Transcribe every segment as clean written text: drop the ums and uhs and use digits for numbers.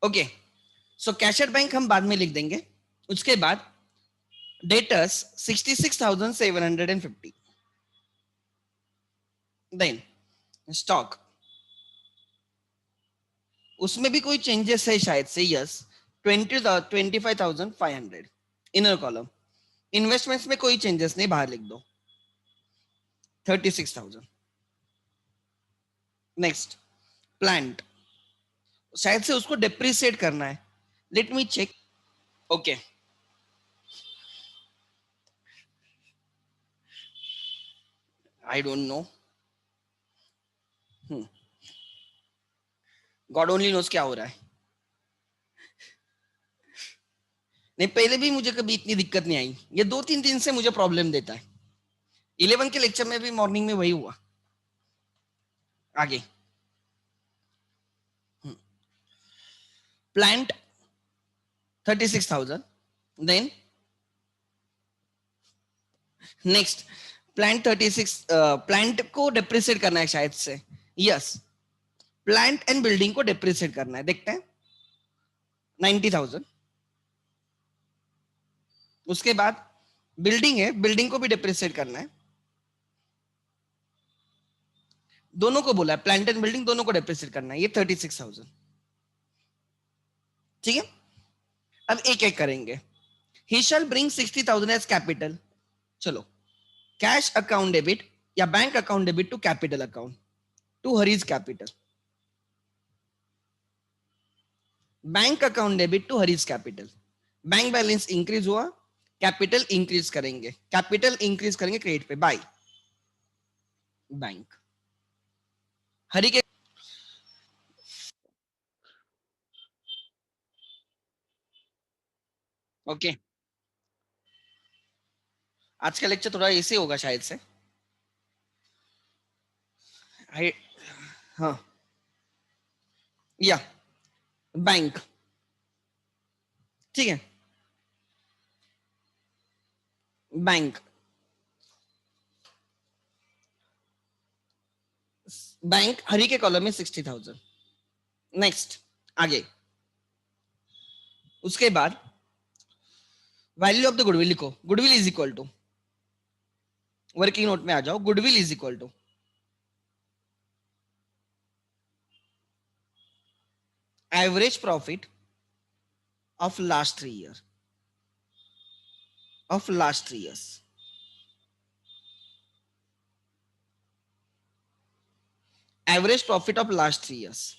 Okay, so cash at bank हम बाद में लिख देंगे. उसके बाद डेटर्स 66,750. देन स्टॉक, उसमें भी कोई चेंजेस है शायद से. Yes, 25,500 inner column. इन्वेस्टमेंट्स में कोई चेंजेस नहीं, बाहर लिख दो 36,000. नेक्स्ट प्लांट, शायद से उसको डेप्रिसिएट करना है. Let me check. Okay, I don't know. God only knows क्या हो रहा है. नहीं, पहले भी मुझे कभी इतनी दिक्कत नहीं आई. ये 2-3 दिन से मुझे प्रॉब्लम देता है. 11 के लेक्चर में भी मॉर्निंग में वही हुआ. आगे plant 36,000. Then next plant 36. Plant को डेप्रिसिएट करना है शायद से. यस, प्लांट एंड बिल्डिंग को डेप्रिसिएट करना है. देखते हैं 90,000. उसके बाद बिल्डिंग है, बिल्डिंग को भी डेप्रिसिएट करना है. दोनों को बोला है, प्लांट एंड बिल्डिंग दोनों को डेप्रिसिएट करना है. ये 36,000. ठीक है, अब एक एक करेंगे. He shall bring 60,000 as capital. चलो, कैश अकाउंट डेबिट या bank account debit to capital account to Hari's capital. Bank account debit to Hari's capital. Bank balance increase हुआ, कैपिटल इंक्रीज करेंगे. कैपिटल इंक्रीज करेंगे क्रेडिट पे बाय बैंक. हरी के okay, आज का lecture थोड़ा ऐसे होगा शायद से. हाँ, या बैंक. ठीक है, बैंक. बैंक हरी के कॉलम में 60,000. नेक्स्ट आगे. उसके बाद वैल्यू ऑफ द गुडविल लिखो. Goodwill is equal to, working note में आ जाओ. Goodwill is equal to average profit of last 3 years. Of last 3 years. Average profit of last 3 years.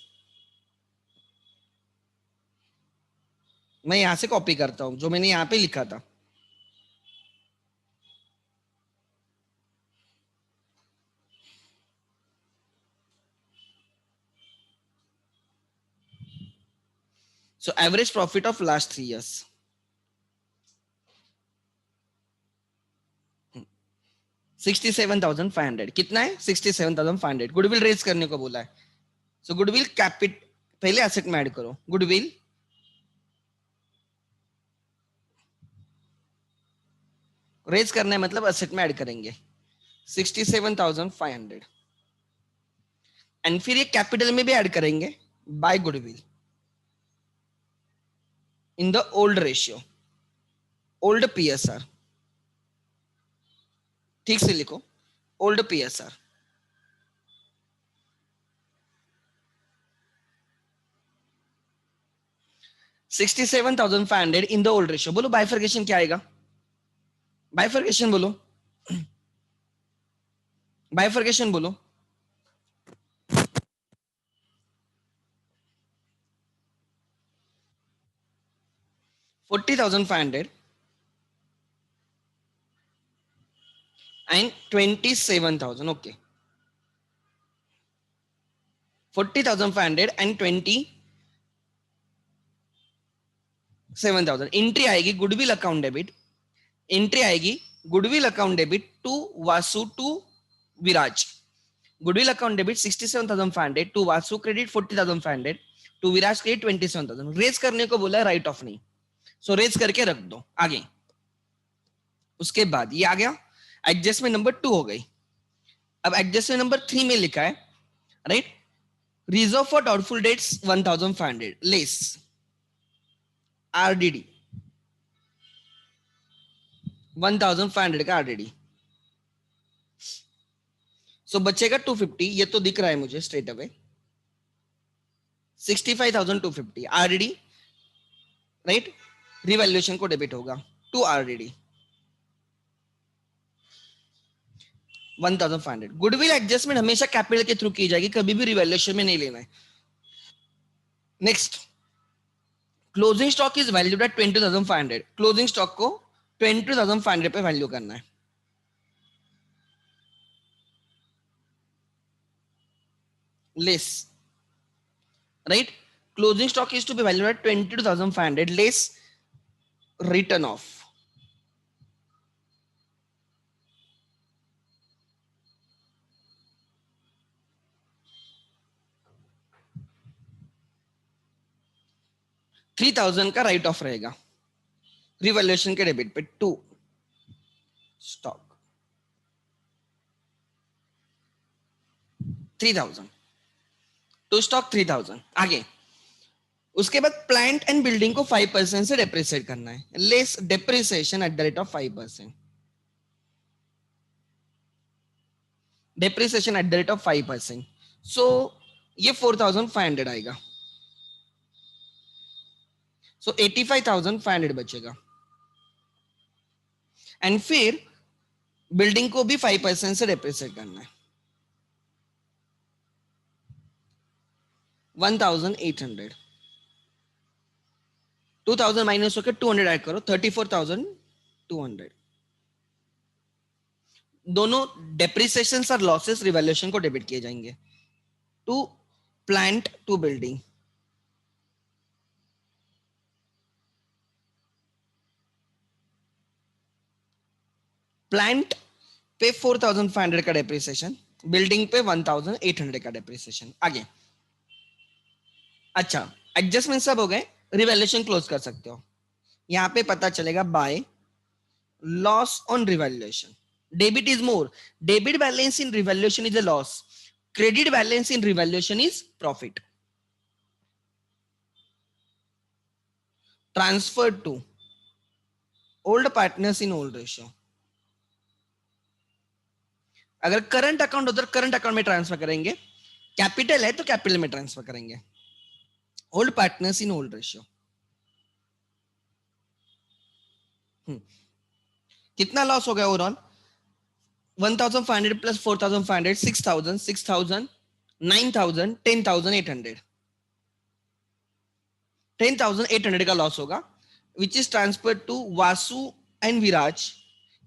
मैं यहां से कॉपी करता हूं जो मैंने यहां पे लिखा था. So average profit of last 3 years. 67,500. कितना है? 67,500. गुडविल रेज करने को बोला है. सो गुडविल कैपिट पहले एसेट में ऐड करो. गुडविल रेज करना है मतलब एसेट में ऐड करेंगे 67,500. एंड फिर ये कैपिटल में भी ऐड करेंगे by goodwill in the old ratio, old PSR. ठीक से लिखो, old PSR. $67,500 in the old ratio. बोलो बाइफर्केशन क्या आएगा? बाइफर्केशन बोलो, बाइफर्केशन बोलो. $40,500 and 27,000. Okay, 40,500 and 27,000. एंट्री आएगी गुडविल अकाउंट डेबिट. एंट्री आएगी goodwill account debit to Vasu to Viraj. Goodwill account debit 67,500 to Vasu credit 40,500 to Viraj credit 27,000. Raise करने को बोला है, राइट ऑफ नहीं. सो रेज करके रख दो. आगे उसके बाद ये आ गया. एडजस्टमेंट नंबर 2 हो गई. अब एडजस्टमेंट नंबर 3 में लिखा है, right, reserve for doubtful debts 1,500 less. RDD 1500 का आरडीडी। सो बचेगा 250, ये तो दिख रहा है मुझे straight away. 65,250 RDD, right, revaluation को डेबिट होगा टू आरडीडी 1500। गुडविल एडजस्टमेंट हमेशा कैपिटल के थ्रू की जाएगी, कभी भी रिवैल्यूएशन में नहीं लेना है। Next, closing stock is valued at 20,500। Closing stock को 20,500 पे वैल्यू करना है। Less, right, closing stock is to be valued at 22,500 less written off. $3,000 का राइट ऑफ रहेगा रिवैल्यूएशन के डेबिट पे टू स्टॉक 3,000 टू स्टॉक 3,000। आगे उसके बाद प्लांट एंड बिल्डिंग को 5% से डेप्रिसिएट करना है, less depreciation at the rate of 5%। Depreciation at the rate of 5%। सो ये 4,500 आएगा। सो 85,500 बचेगा। एंड फिर बिल्डिंग को भी 5% से डेप्रिसिएट करना है, 1,800। 2,000 माइनस होकर 200 ऐड करो, 34,200। दोनों डेप्रिसिएशन और लॉसेस रिवैल्यूएशन को डेबिट किए जाएंगे to plant to building. Plant पे 4,500 का डेप्रिसिएशन, बिल्डिंग पे 1,800 का डेप्रिसिएशन। आगे अच्छा, एडजस्टमेंट सब हो गए, रिवैल्यूएशन क्लोज कर सकते हो। यहां पे पता चलेगा by loss on revaluation, debit is more, debit balance in revaluation is a loss, credit balance in revaluation is profit. Transfer to old partners in old ratio. अगर करंट अकाउंट उधर current account में transfer करेंगे, capital है तो capital में transfer करेंगे, old partners in old ratio. कितना loss हो गया ओवरऑल? 1,500 प्लस 4,500, 6,000, 6,000, 9,000, 10,800, 10,800 का लॉस होगा, which is transfer to Vasu and Viraj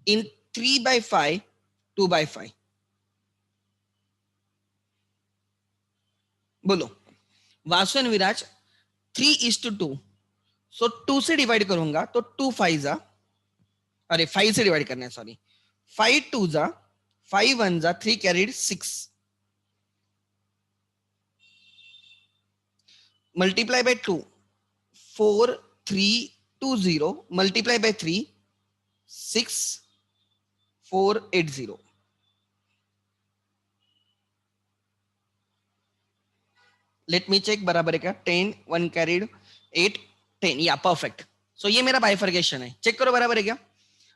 in 3/5, 2/5। बोलो, वासु एंड विराज 3:2, सो 2 से डिवाइड करूंगा तो 2 5 जा, अरे 5 से डिवाइड करना है, सॉरी, 5 2 जा, 5 1 जा, 3 carried 6, multiply by 2, 4 3 2 0, multiply by 3, 6 4 8 0। Let me check, बराबर है क्या? 10 1 कैरीड 8 10, या परफेक्ट। सो ये मेरा बाइफर्केशन है, चेक करो बराबर है क्या?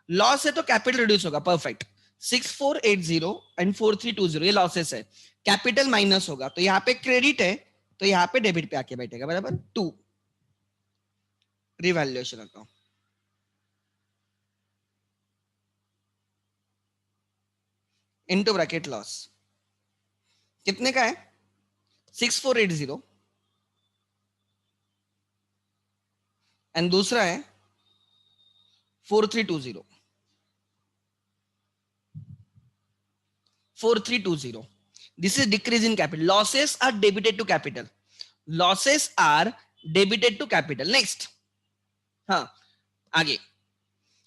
लॉस है तो कैपिटल रिड्यूस होगा, परफेक्ट। 6,480 एंड 4,320 ये लॉसेस है, कैपिटल माइनस होगा, तो यहाँ पे क्रेडिट है तो यहाँ पे डेबिट पे आके बैठेगा, बराबर। 2 revaluation account into bracket loss कितने का है? 6,480 एंड दूसरा है 4,320, 4,320। This is decrease in capital. Losses are debited to capital. Losses are debited to capital. Next, हाँ आगे।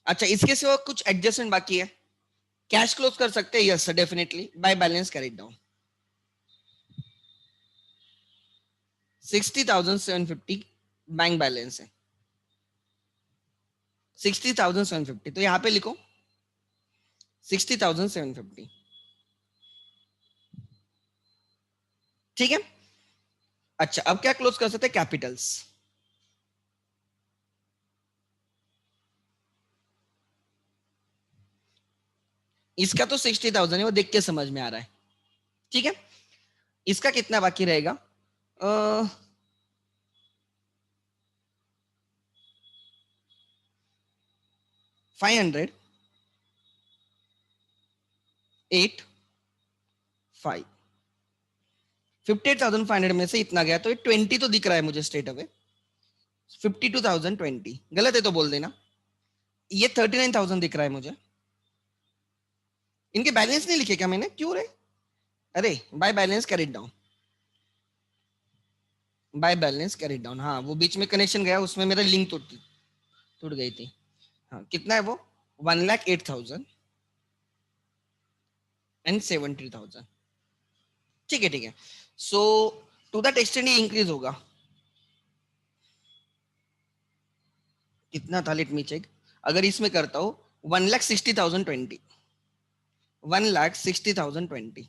अच्छा, इसके सिवा कुछ एडजस्टमेंट बाकी है? कैश क्लोज कर सकते हैं, yes definitely, by balance carried down. 60,750 bank balance है, 60,750, तो यहां पे लिखो 60,750, ठीक है। अच्छा, अब क्या क्लोज कर सकते हैं? कैपिटल्स। इसका तो 60,000 है, वो देख के समझ में आ रहा है, ठीक है। इसका कितना बाकी रहेगा? 500, 8, 5, 58,500 में से इतना गया, तो ये 20 तो दिख रहा है मुझे स्ट्रेट अवे। 52,020 गलत है तो बोल देना। ये 39,000 दिख रहा है मुझे। इनके बैलेंस नहीं लिखे क्या मैंने? क्यों रे? अरे by balance carry down, by balance carry down, हाँ वो बीच में कनेक्शन गया, उसमें मेरा लिंक टूट गई थी। हाँ कितना है वो? 1,08,070,000। ठीक है ठीक है। सो टू दैट एक्सटेंड ये इंक्रीज होगा। कितना था? Let me check. अगर इसमें करता हूँ 1,60,020, 1,60,020।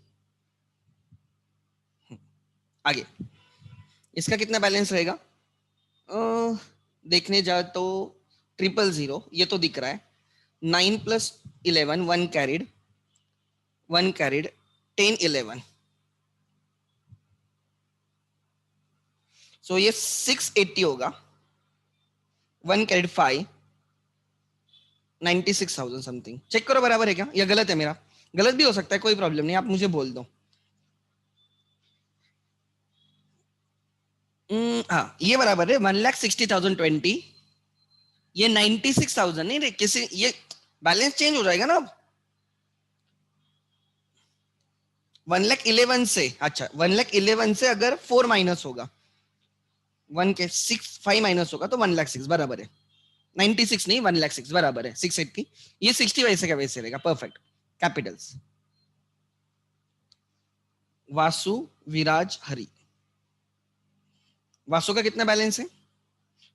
आगे इसका कितना बैलेंस रहेगा? देखने जाए तो 000, ये तो दिख रहा है। 9 + 11, 1 कैरिड, 1 कैरिड, 10, 11। सो ये 680 होगा। 1 कैरिड 5, 96,000 समथिंग। चेक करो बराबर है क्या, या गलत है मेरा? गलत भी हो सकता है, कोई प्रॉब्लम नहीं, आप मुझे बोल दो। हाँ ये बराबर है 1,60,020। ये 96,000 नहीं रे, किसी ये बैलेंस चेंज हो जाएगा ना अब। 1,11,000 से, अच्छा 1,11,000 से अगर 4 माइनस होगा, 1 के 6, 5 माइनस होगा तो 1,06,000 बराबर है। 96 नहीं, 1,06,000 बराबर है 680। ये 60 वैसे का वैसे रहेगा, परफेक्ट। कैपिटल्स वासु, विराज, हरि। वासु का कितना बैलेंस है?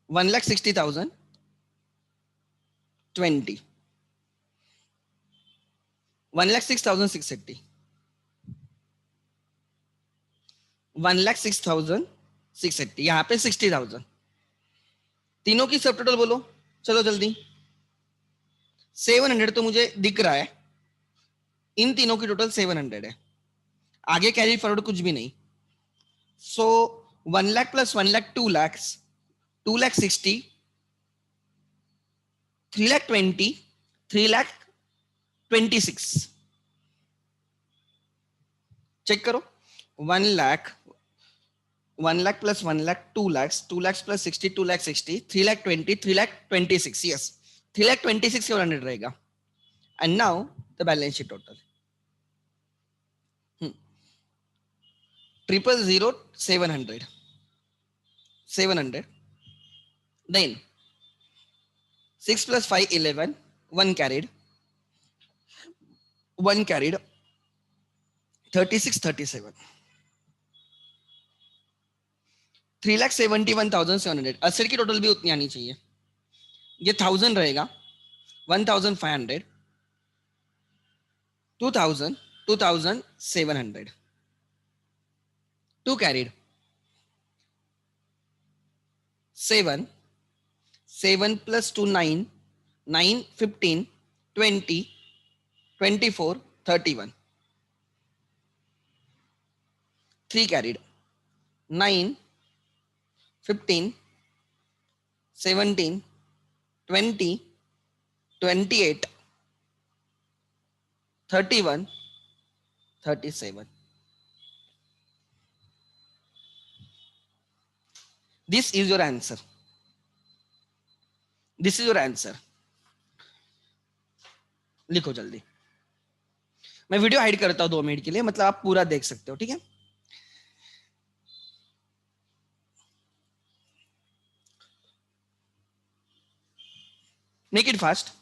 1,60,020, 1,06,680, 1,06,680, यहाँ पे 60,000। तीनों की सब टोटल बोलो, चलो जल्दी। 700 तो मुझे दिख रहा है, इन तीनों की टोटल 700 है। आगे कैरी फॉरवर्ड कुछ भी नहीं। सो 1 लाख प्लस 1 लाख 2 लाख, 2,60,000, 3,20,000, 3,26,000। चेक करो। 1 lakh, 1 lakh plus 1 lakh 2 lakhs, 2 lakhs plus 60, 2,60,000, 3,20,000, 3,26,000, yes 3,26,700 रहेगा। And now the balance sheet total 0,00700, 700, then 6 plus 5, 11, 1 carried, 1 carried, 36, 37, 3,71,700। Asset की टोटल भी उतनी आनी चाहिए। ये 1,000 रहेगा, 1,500, 2,000, 2,700, 2 carried, 7, 7 plus 2, 9, 9, 15, 20, 24, 31, 3 carried, 9, 15, 17, 20, 28, 31, 37. This is your answer. This is your answer. लिखो जल्दी। मैं वीडियो हाइड करता हूं 2 मिनट के लिए, मतलब आप पूरा देख सकते हो, ठीक है। Make it fast.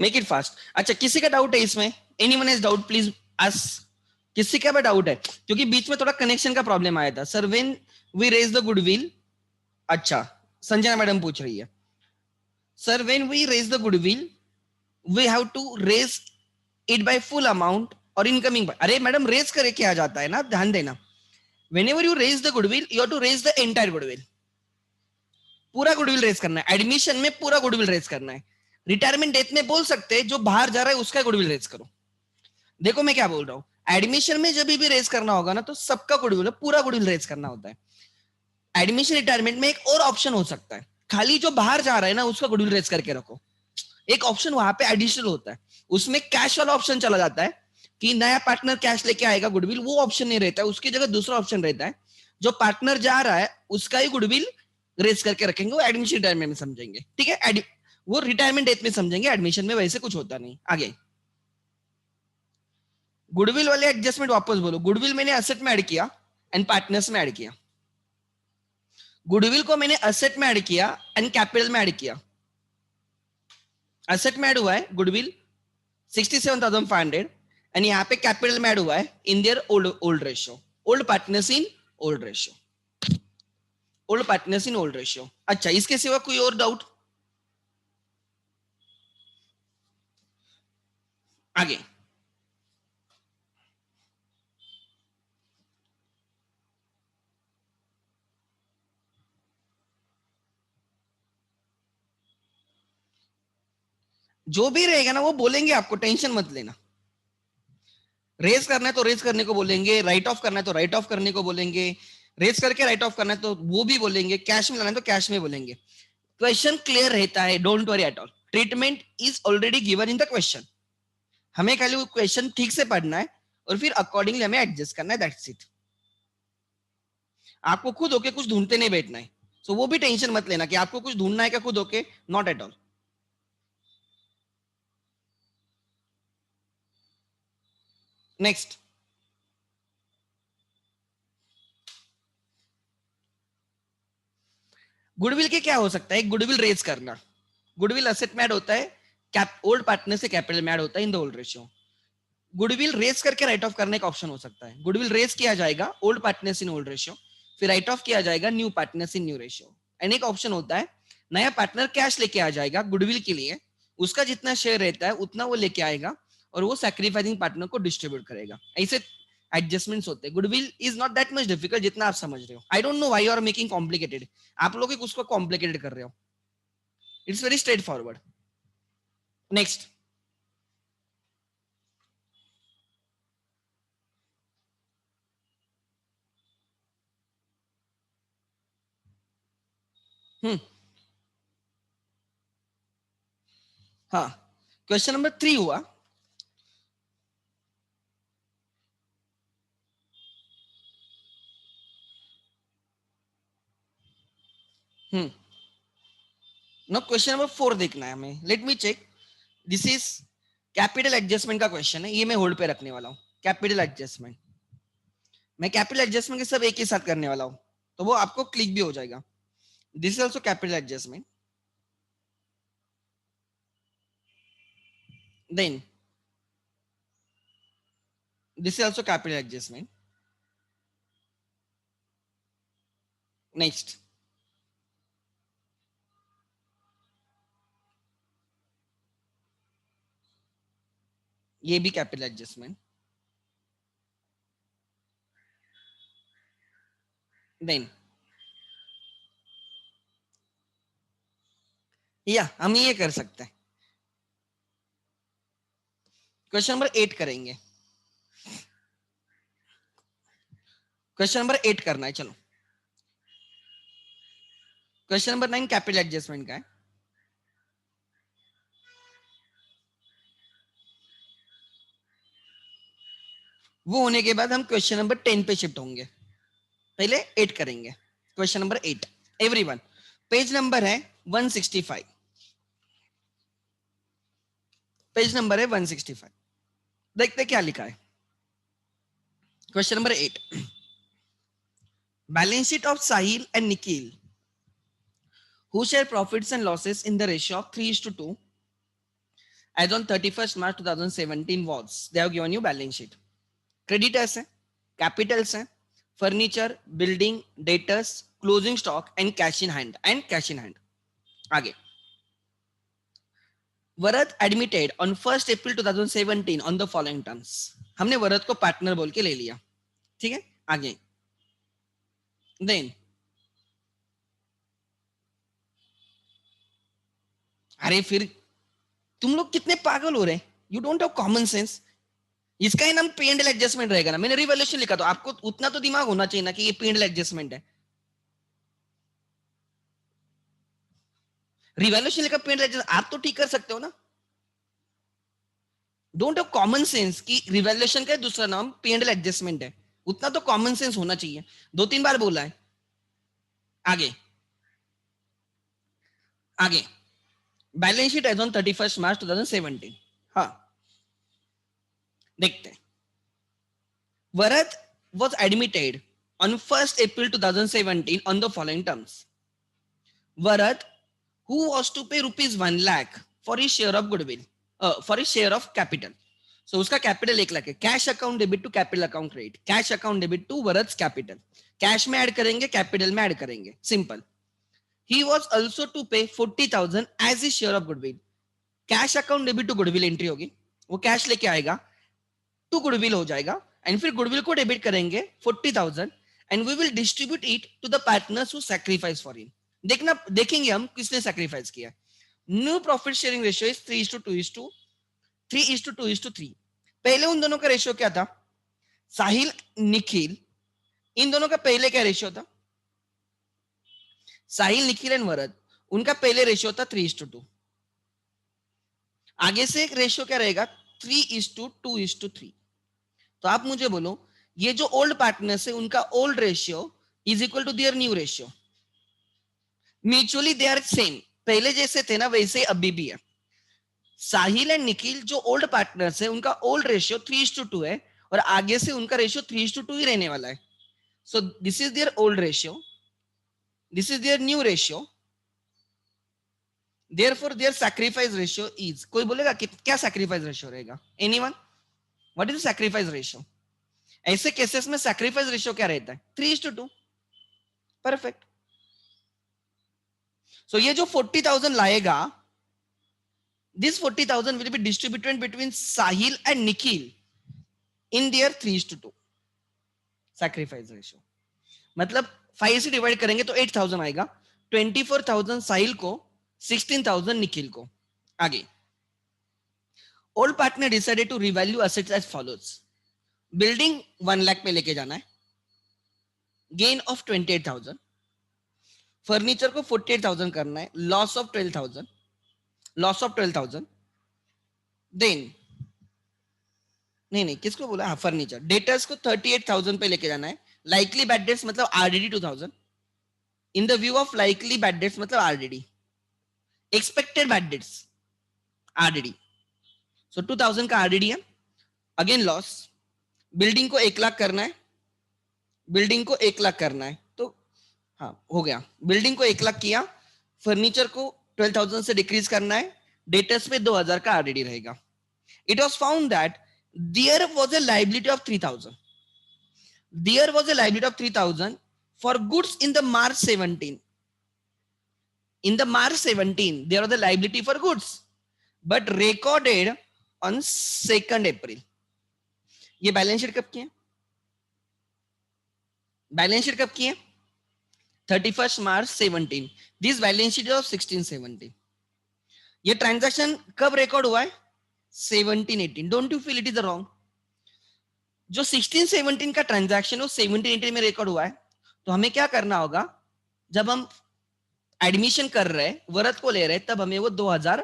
Make it fast. अच्छा किसी का डाउट है इसमें? एनीवन हैज डाउट प्लीज अस किसी का भी डाउट है, क्योंकि बीच में थोड़ा कनेक्शन का प्रॉब्लम आया था। Sir when we raise the goodwill, अच्छा संजना मैडम पूछ रही है, sir when we raise the goodwill we have to raise it by full amount और इनकमिंग बाय, अरे मैडम रेज करे क्या जाता है ना, ध्यान देना, whenever you raise the goodwill you have to raise the entire goodwill, पूरा गुडविल रेज करना है, एडमिशन में पूरा गुडविल रेज करना है। रिटायरमेंट डेथ में बोल सकते हैं जो बाहर जा रहा है उसका गुडविल रेज करो। देखो मैं क्या बोल रहा हूँ, एडमिशन में जब भी रेज करना होगा ना तो सबका गुडविल पूरा गुडविल रेज करना होता है। एडमिशन रिटायरमेंट में एक और ऑप्शन हो सकता है, खाली जो बाहर जा रहा है ना उसका गुडविल रेज करके रखो, एक ऑप्शन वहां पे एडिशनल होता है, उसमें कैश वाला ऑप्शन चला जाता है कि नया पार्टनर कैश लेके आएगा गुडविल, वो ऑप्शन नहीं रहता है, उसकी जगह दूसरा ऑप्शन रहता है, जो पार्टनर जा रहा है उसका ही गुडविल रेज करके रखेंगे, वो एडमिशन रिटायरमेंट में समझेंगे, ठीक है, वो रिटायरमेंट डेट में समझेंगे, एडमिशन में वैसे कुछ होता नहीं। आगे गुडविल वाले एडजस्टमेंट वापस बोलो, गुडविल मैंने असेट में ऐड किया एंड पार्टनर्स में ऐड किया, गुडविल को मैंने असेट में ऐड किया एंड कैपिटल में ऐड किया। असेट में ऐड हुआ है गुडविल 67,500 एंड यहाँ पे कैपिटल में ऐड हुआ है in their old ratio, old partners in old ratio, old partners in old ratio. अच्छा इसके सिवा कोई और डाउट? आगे जो भी रहेगा ना वो बोलेंगे आपको, टेंशन मत लेना। रेज करना है तो रेज करने को बोलेंगे, राइट ऑफ करना है तो राइट ऑफ करने को बोलेंगे, रेज करके राइट ऑफ करना है तो वो भी बोलेंगे, कैश में लाना है तो कैश में बोलेंगे। क्वेश्चन क्लियर रहता है, don't worry at all, treatment is already given in the question, हमें खाली वो क्वेश्चन ठीक से पढ़ना है और फिर अकॉर्डिंगली हमें एडजस्ट करना है, दैट्स इट। आपको खुद होके कुछ ढूंढते नहीं बैठना है, सो वो भी टेंशन मत लेना कि आपको कुछ ढूंढना है क्या खुद होके, not at all. Next, goodwill के क्या हो सकता है, गुडविल रेज करना, गुडविल असेट में ऐड होता है, ओल्ड पार्टनर से कैपिटल में ऐड होता है in the old ratio. Goodwill raise करके राइट ऑफ करने का ऑप्शन हो सकता है, गुडविल रेज किया जाएगा old partners in old ratio, फिर राइट ऑफ किया जाएगा new partners in new ratio. And एक ऑप्शन होता है नया पार्टनर कैश लेके आ जाएगा गुडविल के लिए, उसका जितना शेयर रहता है उतना वो लेके आएगा और वो सैक्रिफाइसिंग पार्टनर को डिस्ट्रीब्यूट करेगा। ऐसे एडजस्टमेंट्स होते हैं। Goodwill is not that much difficult जितना आप समझ रहे हो। I don't know why you are making complicated, आप लोग उसको कॉम्प्लिकेटेड कर रहे हो, it's very straightforward. Next, हाँ क्वेश्चन नंबर 3 हुआ, नो क्वेश्चन नंबर 4 देखना है हमें, let me check, this is capital adjustment का क्वेश्चन है, ये मैं होल्ड पे रखने वाला हूँ। कैपिटल एडजस्टमेंट, मैं कैपिटल एडजस्टमेंट के सब एक ही साथ करने वाला हूँ तो वो आपको क्लिक भी हो जाएगा। This is also capital adjustment, then this is also capital adjustment. Next, ये भी कैपिटल एडजस्टमेंट, देन या हम ये कर सकते हैं। क्वेश्चन नंबर 8 करेंगे, क्वेश्चन नंबर 8 करना है, चलो। क्वेश्चन नंबर 9 कैपिटल एडजस्टमेंट का है, वो होने के बाद हम क्वेश्चन नंबर 10 पे शिफ्ट होंगे, पहले 8 करेंगे। Question number 8, everyone page number है 165, पेज नंबर है 165, देखते क्या लिखा है। Question number 8, balance sheet of Sahil and Nikhil who share profits and losses in the ratio of 3:2 as on 31st March 2017 was, they have given you balance sheet. Creditors है, capitals है, furniture, building, debtors, closing stock and cash in hand. आगे, Varad admitted on 1 April 2017 on the following terms. हमने वरद को partner बोल के ले लिया, ठीक है। आगे, देन अरे फिर तुम लोग कितने पागल हो रहे हैं, you don't have common sense. इसका ही नाम पी एंड एल एडजस्टमेंट रहेगा ना, मैंने रिवैल्यूएशन लिखा, तो आपको उतना तो दिमाग होना चाहिए ना कि ये पी एंड एल एडजस्टमेंट है। रिवैल्यूएशन लिखा, पी एंड एल एडजस्टमेंट, आप तो ठीक कर सकते हो ना। डोंट हैव कॉमन सेंस कि रिवैल्यूएशन का दूसरा नाम पी एंड एल एडजस्टमेंट है, उतना तो कॉमन सेंस होना चाहिए। 2-3 बार बोला है। आगे, आगे, बैलेंस शीट एज ऑन 31 मार्च 2017। हाँ, देखते हैं। वरद was admitted on 1 April 2017 on the following terms. Varad, who was to pay rupees 1 lakh for his share of goodwill, for his share of capital. So उसका कैपिटल 1 लाख है। Cash account debit to capital account credit, cash account debit to Varad's capital. Cash में add करेंगे, capital में add करेंगे, simple. He was also to pay 40,000 as his share of goodwill. Cash account debit to goodwill entry होगी, वो cash लेके आएगा, to goodwill हो जाएगा, एंड फिर गुडविल को डेबिट करेंगे 40,000 and we will distribute it to the partners who sacrifice for him. देखेंगे हम किसने सैक्रिफाइस किया। New profit sharing ratio is 3:2:3। पहले उन दोनों का रेशियो क्या था, साहिल निखिल, इन दोनों का पहले क्या रेशियो था, साहिल निखिल एंड वरद, उनका पहले रेशियो था 3:2। आगे से एक रेशियो क्या रहेगा, 3:2:3। तो आप मुझे बोलो, ये जो ओल्ड पार्टनर्स है उनका old ratio is equal to their new ratio. Mutually they are same, पहले जैसे थे ना वैसे अभी भी है। साहिल एंड निखिल जो ओल्ड पार्टनर्स है उनका ओल्ड रेशियो 3:2 है, और आगे से उनका रेशियो 3:2 ही रहने वाला है। So this is their old ratio, this is their new ratio, therefore their sacrifice ratio is. कोई बोलेगा कि क्या सैक्रिफाइस रेशियो रहेगा, anyone, what is sacrifice ratio. ऐसे केसेस में सैक्रिफाइस रेशियो क्या रहता है, 3:2। परफेक्ट। सो ये जो 40,000 लाएगा, this 40,000 will be distributed between Sahil and Nikhil in their 3:2 sacrifice ratio. मतलब 5 से डिवाइड करेंगे तो 8,000 आएगा, 24,000 साहिल को, 16,000 निखिल को। आगे, old partner decided to revalue assets as follows. Building 1 lakh पे लेके जाना है, गेन ऑफ 28,000। फर्नीचर को 48,000 करना है, लॉस ऑफ 12,000। देन नहीं किसको बोला, हाँ फर्नीचर। डेटर्स को 38,000 पे लेके जाना है, लाइकली बैड डेट्स मतलब RDD 2,000। In the view of likely bad debts मतलब RDD, expected bad debts RDD. So 2,000 का आरडीडी है। अगेन लॉस, बिल्डिंग को 1 लाख करना है, बिल्डिंग को 1 लाख करना है, तो हाँ हो गया, बिल्डिंग को 1 लाख किया, फर्नीचर को 12,000 से डिक्रीज करना है, डेटर्स पे 2,000 का आरडीडी रहेगा। It was found that there was a liability of 3,000, there was a liability of 3,000 for goods in the March 17। In the March 17 there was a liability for goods, but recorded on 2 April. ये balance sheet कब की है, balance sheet कब की है, 31 मार्च 17। This balance sheet of 16-17। ये transaction कब record हुआ है, 17-18। Don't you feel it is wrong. जो 16-17 का ट्रांजैक्शन वो 17-18 में रिकॉर्ड हुआ है, तो हमें क्या करना होगा, जब हम एडमिशन कर रहे हैं, वरद को ले रहे हैं, तब हमें वो 2,000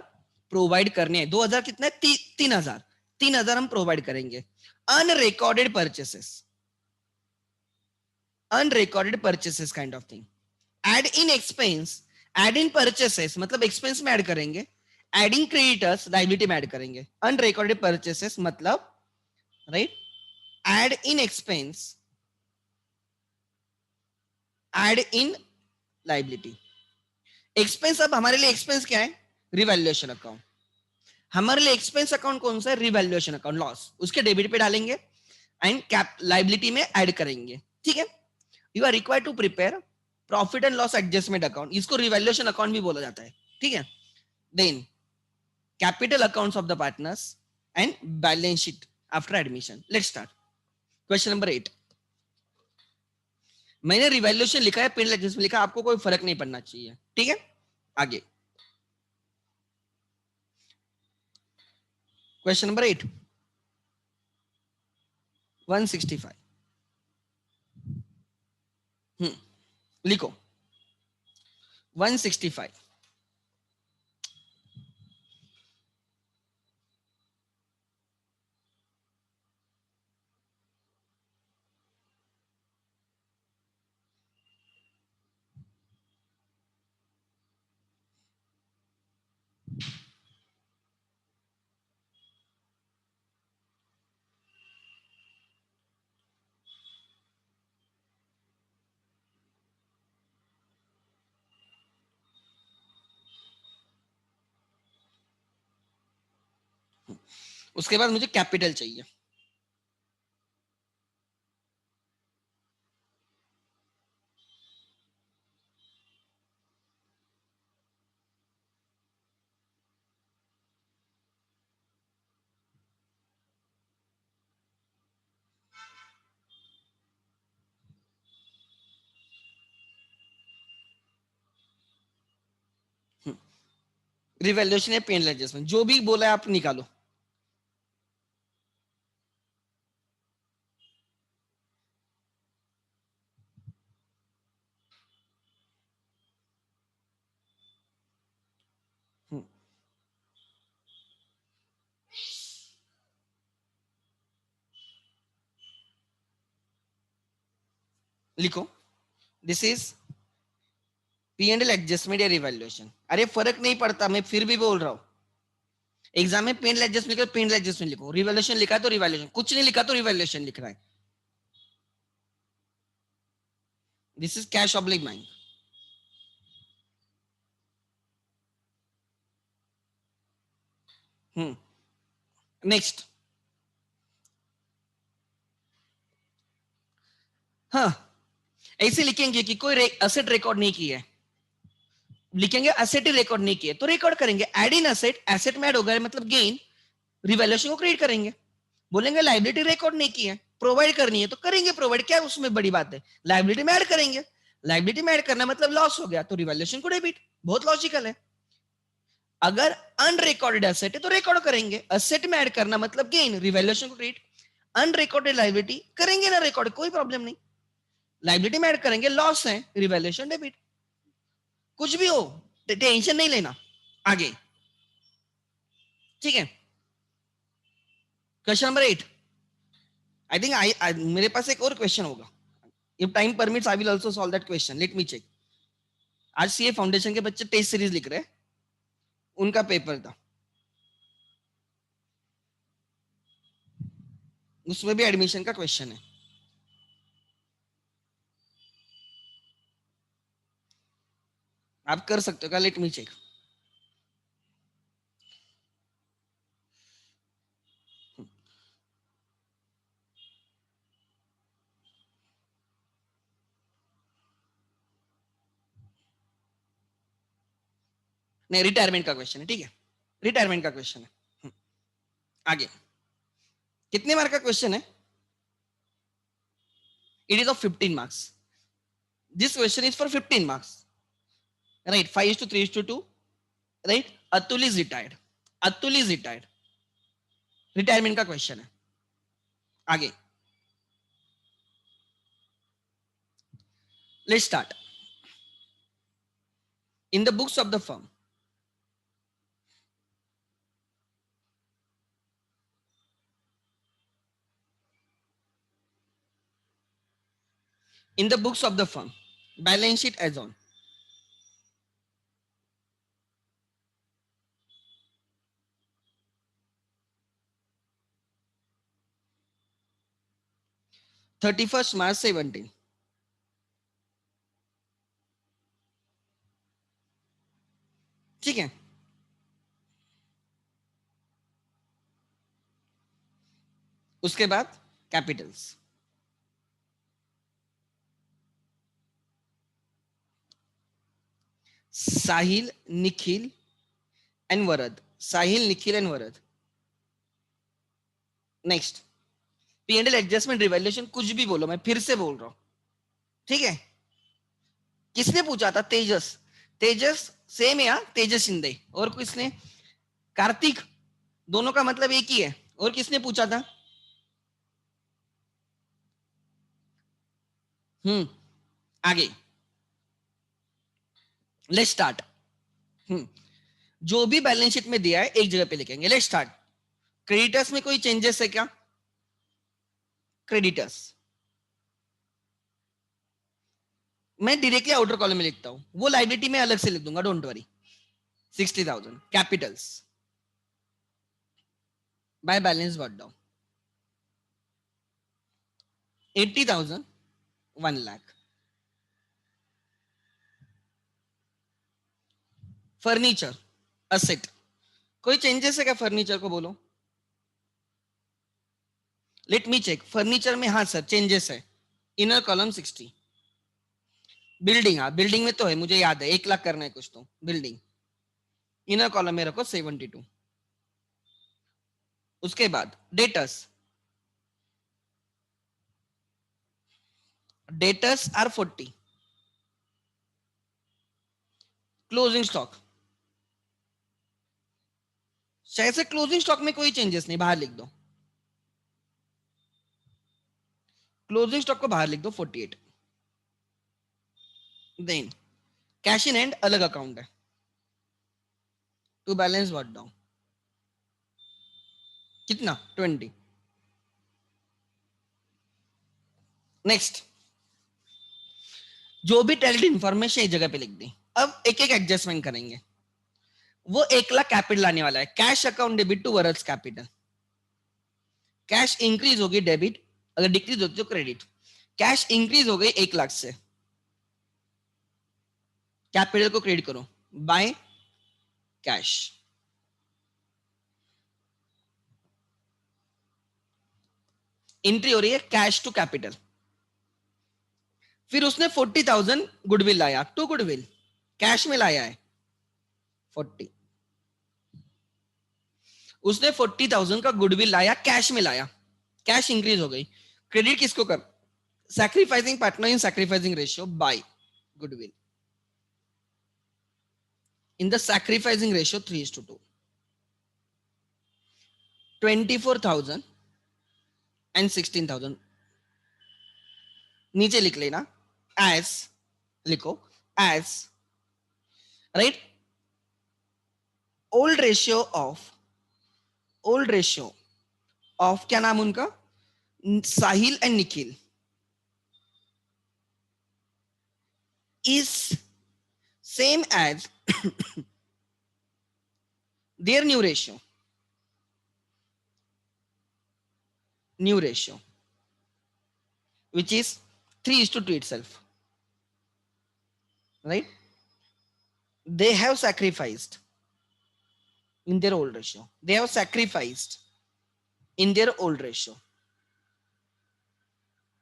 प्रोवाइड करने हैं। 2,000 कितना है, 3,000 हम प्रोवाइड करेंगे। Unrecorded purchases, unrecorded purchases kind of thing. Add in expense, add in purchases मतलब एक्सपेंस में ऐड करेंगे, एडिंग क्रेडिटर्स लायबिलिटी में ऐड करेंगे। अनरिकॉर्डेड परचेसेस मतलब right, add in expense, add in liability. Expense, अब हमारे लिए एक्सपेंस क्या है, रिवैल्यूएशन अकाउंट। हमारे लिए एक्सपेंस अकाउंट कौन सा है, रिवैल्यूएशन अकाउंट, लॉस, उसके डेबिट पे डालेंगे। एंड कैप लाइबिलिटी में ऐड करेंगे, ठीक है। You are required to prepare profit and loss adjustment account, इसको रिवैल्यूएशन अकाउंट भी बोला जाता है, ठीक है। Then capital accounts of the partners and balance sheet after admission. Let's start question number 8। मैंने रिवैल्यूएशन लिखा है, पेन एडजस्टमेंट लिखा है, आपको कोई फर्क नहीं पड़ना चाहिए, ठीक है। आगे क्वेश्चन नंबर 8 165। लिखो 165। उसके बाद मुझे कैपिटल चाहिए। रिवैल्यूएशन या पेन एडजस्टमेंट, जो भी बोला है आप निकालो। लिखो this is P and L adjustment या रिवैल्यूएशन। अरे फर्क नहीं पड़ता, मैं फिर भी बोल रहा हूं। एग्जाम में पेन एडजस्टमेंट लिखो, पेन एडजस्टमेंट लिखो, रिवैल्यूएशन लिखा है तो रिवैल्यूएशन, कुछ नहीं लिखा तो रिवैल्यूएशन लिख रहा है। This is cash oblique bank. Next, हाँ ऐसे लिखेंगे कि कोई असेट रिकॉर्ड नहीं की है, लिखेंगे असेट ही रिकॉर्ड नहीं किए तो रिकॉर्ड करेंगे, एड इन असेट, एसेट में ऐड हो गया मतलब गेन, रिवैल्यूएशन को क्रिएट करेंगे। बोलेंगे लाइबिलिटी रिकॉर्ड नहीं की है, प्रोवाइड करनी है तो करेंगे प्रोवाइड, क्या उसमें बड़ी बात है, लाइबिलिटी में ऐड करेंगे, लाइबिलिटी में ऐड करना मतलब लॉस हो गया तो रिवैल्यूएशन को डेबिट, बहुत लॉजिकल है। अगर अनरिकॉर्डेड एसेट है तो रिकॉर्ड करेंगे, एसेट में ऐड करना मतलब गेन, रिवैल्यूएशन को क्रिएट, अनरिकॉर्डेड लाइबिलिटी करेंगे ना रिकॉर्ड, कोई प्रॉब्लम नहीं, लाइबिलिटी में ऐड करेंगे, लॉस है, रिवैल्यूएशन डेबिट, कुछ भी हो टेंशन नहीं लेना। आगे, ठीक है। Question number 8। I think I मेरे पास एक और क्वेश्चन होगा, if time permits I will also solve that question, let me check. आज सीए फाउंडेशन के बच्चे टेस्ट सीरीज लिख रहे हैं, उनका पेपर था, उसमें भी एडमिशन का क्वेश्चन है। आप कर सकते हो क्या, लेट मी चेक। नहीं, रिटायरमेंट का क्वेश्चन है, ठीक है, रिटायरमेंट का क्वेश्चन है। आगे, कितने मार्क का क्वेश्चन है? It is of 15 marks, this question is for 15 marks, right, 5:3:2, right. Atul is retired, Atul is retired, retirement का क्वेश्चन है। आगे, let's start. In the books of the firm, in the books of the firm, balance sheet as on, March 31 17, ठीक है। उसके बाद Capitals. Sahil, Nikhil and Varad, Sahil, Nikhil and Varad. Next, P&L adjustment revaluation, कुछ भी बोलो, मैं फिर से बोल रहा हूं, ठीक है। किसने पूछा था? तेजस। तेजस सेम है, तेजस शिंदे। और किसने? कार्तिक। दोनों का मतलब एक ही है। और किसने पूछा था? आगे, लेट्स स्टार्ट। जो भी बैलेंस शीट में दिया है एक जगह पे लिखेंगे। Let's start. क्रेडिटर्स में कोई चेंजेस है क्या? क्रेडिटर्स मैं डायरेक्टली आउटर कॉलम में लिखता हूं, वो लाइबिलिटी में अलग से लिख दूंगा, don't worry. 60,000 Capitals by balance word down. 80,000 1 lakh. Furniture asset, कोई चेंजेस है क्या फर्नीचर को? बोलो। Late me check. फर्नीचर में हाँ सर चेंजेस है। Inner column 60। बिल्डिंग, हाँ बिल्डिंग में तो है, मुझे याद है 1 लाख करना है कुछ तो। बिल्डिंग इनर कॉलम में रखो 72। उसके बाद debtors, debtors are 40। Closing stock, शायद से क्लोजिंग स्टॉक में कोई चेंजेस नहीं, बाहर लिख दो। क्लोजिंग स्टॉक को बाहर लिख दो 48। देन कैश इन हैंड अलग अकाउंट है, टू बैलेंस व्हाट डाउन। कितना? 20। नेक्स्ट, जो भी टेल्ड इंफॉर्मेशन एक जगह पे लिख दी। अब एक एक एडजस्टमेंट करेंगे। वो 1 लाख कैपिटल आने वाला है। Cash account debit to Varad's capital. Cash increase होगी डेबिट, अगर डिक्रीज होती तो क्रेडिट। कैश इंक्रीज हो गई 1 लाख से, कैपिटल को क्रेडिट करो बाय कैश। एंट्री हो रही है कैश टू कैपिटल। फिर उसने 40,000 गुडविल लाया, टू गुडविल कैश में लाया है 40। उसने 40,000 का गुडविल लाया, कैश में लाया, कैश इंक्रीज हो गई। क्रेडिट किसको कर? Sacrificing partner in sacrificing ratio by goodwill in the sacrificing ratio 3:2। 24,000 and 16,000 नीचे लिख लेना, एज लिखो, as right. Old ratio of, old ratio of, क्या नाम उनका? Sahil and Nikhil is same as their new ratio, which is 3:2 itself, right? They have sacrificed in their old ratio. They have sacrificed in their old ratio.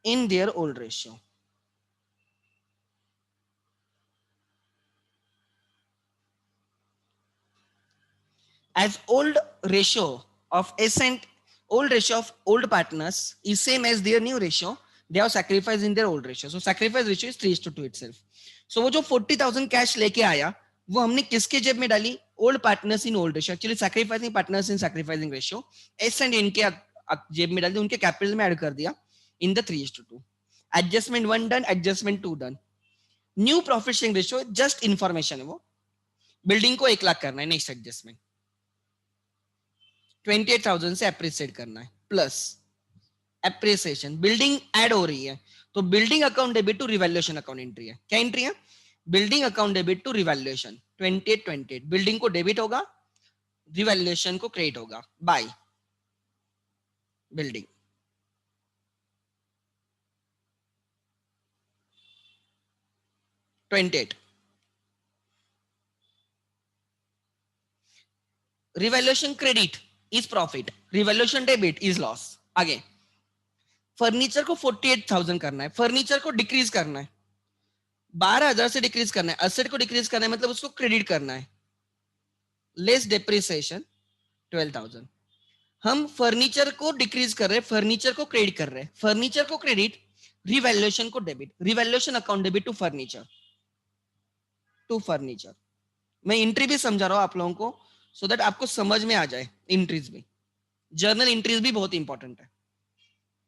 In their old ratio. As old ratio of S and old ratio of old partners is same as their new ratio, they have sacrificed in their old ratio. So sacrifice ratio is 3:2 itself. So वो जो 40,000 cash लेके आया, वो हमने किसके जेब में डाली? Old partners in old ratio. Actually sacrificing partners in sacrificing ratio, S and N के जेब में डाल दिया, उनके कैपिटल में ऐड कर दिया in the 3:2। Adjustment 1 done, adjustment 2 done. New profit sharing ratio just information है वो। बिल्डिंग को 1 लाख करना है, नेक्स्ट एडजस्टमेंट 28,000 से अप्रिसिएट करना है, प्लस अप्रिसिएशन। बिल्डिंग ऐड हो रही है तो building account debit to revaluation account entry है। क्या एंट्री है? Building account debit to revaluation 28 building को डेबिट होगा, रिवैल्यूएशन को क्रेडिट होगा by building. Revaluation credit is profit, revaluation debit is loss. आगे फर्नीचर को 48,000 करना है, फर्नीचर को डिक्रीज करना है, 12,000 से डिक्रीज करना है, असेट को डिक्रीज करना है, मतलब उसको क्रेडिट करना है, लेस डेप्रिसिएशन 12,000। हम फर्नीचर को डिक्रीज कर रहे हैं, फर्नीचर को क्रेडिट कर रहे हैं, फर्नीचर को क्रेडिट, रिवैल्यूएशन को debit, revaluation account debit to furniture, to furniture. मैं एंट्री भी समझा रहा हूं आप लोगों को सो दैट आपको समझ में आ जाए। एंट्रीज भी, जर्नल एंट्रीज भी बहुत इंपॉर्टेंट है।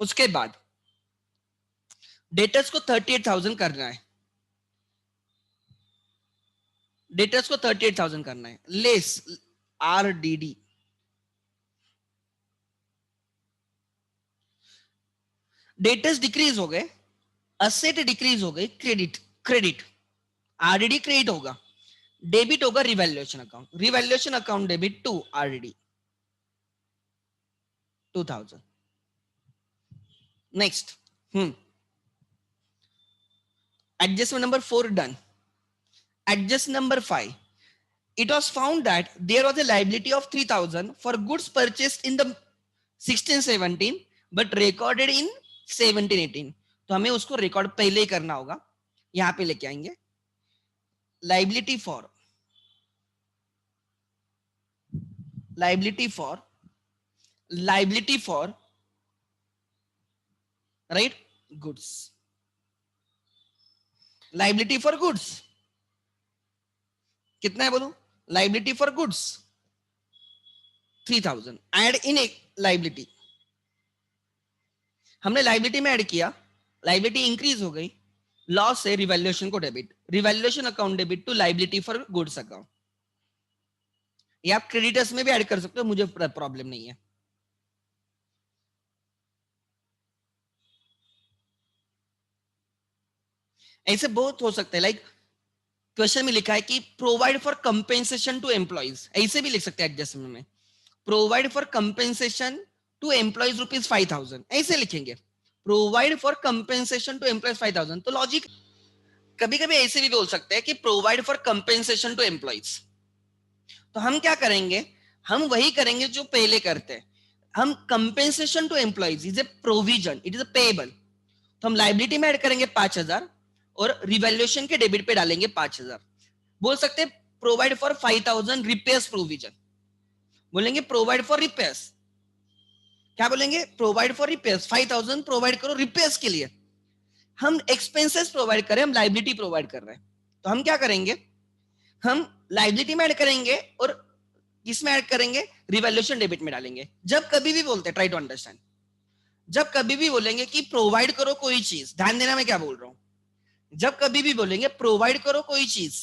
उसके बाद डेटर्स को 38,000 करना है, डेटर्स को 38,000 करना है, लेस आरडीडी। डेटर्स डिक्रीज हो गए, असेट डिक्रीज हो गई, क्रेडिट, क्रेडिट आरडीडी क्रेडिट होगा, डेबिट होगा revaluation account, revaluation account debit to RDD 2,000। Next, adjustment number 4 done. Adjustment number 5, it was found that there was a liability of 3,000 for goods purchased in the 16-17 but recorded in 17-18। तो हमें उसको record पहले ही करना होगा, यहां पे लेके आएंगे liability for right goods, liability for goods कितना है बोलो, liability for goods 3,000, add in एक लाइबिलिटी, हमने लाइबिलिटी में ऐड किया, लाइबिलिटी इंक्रीज हो गई, लॉस से रिवैल्यूएशन को debit, revaluation account debit to liability for goods account. ये आप क्रेडिटर्स में भी ऐड कर सकते हो, मुझे प्रॉब्लम नहीं है। ऐसे बहुत हो सकते हैं, लाइक क्वेश्चन में लिखा है कि provide for compensation to employees, ऐसे भी लिख सकते हैं एडजस्टमेंट में, provide for compensation to employees ₹5,000, ऐसे लिखेंगे provide for compensation to employees 5,000। तो लॉजिक कभी कभी ऐसे भी बोल सकते हैं कि provide for compensation to employees. तो हम क्या करेंगे, हम वही करेंगे जो पहले करते हैं, हम compensation to employees is a provision, it is a payable, तो हम लाइबिलिटी में ऐड करेंगे 5,000 और रिवैल्यूएशन के डेबिट पे डालेंगे 5,000। बोल सकते हैं प्रोवाइड फॉर 5,000 रिपेयर्स प्रोविजन, बोलेंगे प्रोवाइड फॉर रिपेयर्स, क्या बोलेंगे, प्रोवाइड फॉर रिपेयर्स, 5,000 प्रोवाइड करो रिपेयर्स के लिए। हम एक्सपेंसेस प्रोवाइड करें, हम लाइबिलिटी प्रोवाइड कर रहे हैं, तो हम क्या करेंगे, हम लाइबिलिटी में ऐड करेंगे और किसमें ऐड करेंगे, रिवैल्यूएशन डेबिट में डालेंगे। जब कभी भी बोलते हैं, ट्राई टू अंडरस्टैंड, जब कभी भी बोलेंगे कि प्रोवाइड करो कोई चीज, ध्यान देना मैं क्या बोल रहा हूं, जब कभी भी बोलेंगे प्रोवाइड करो कोई चीज,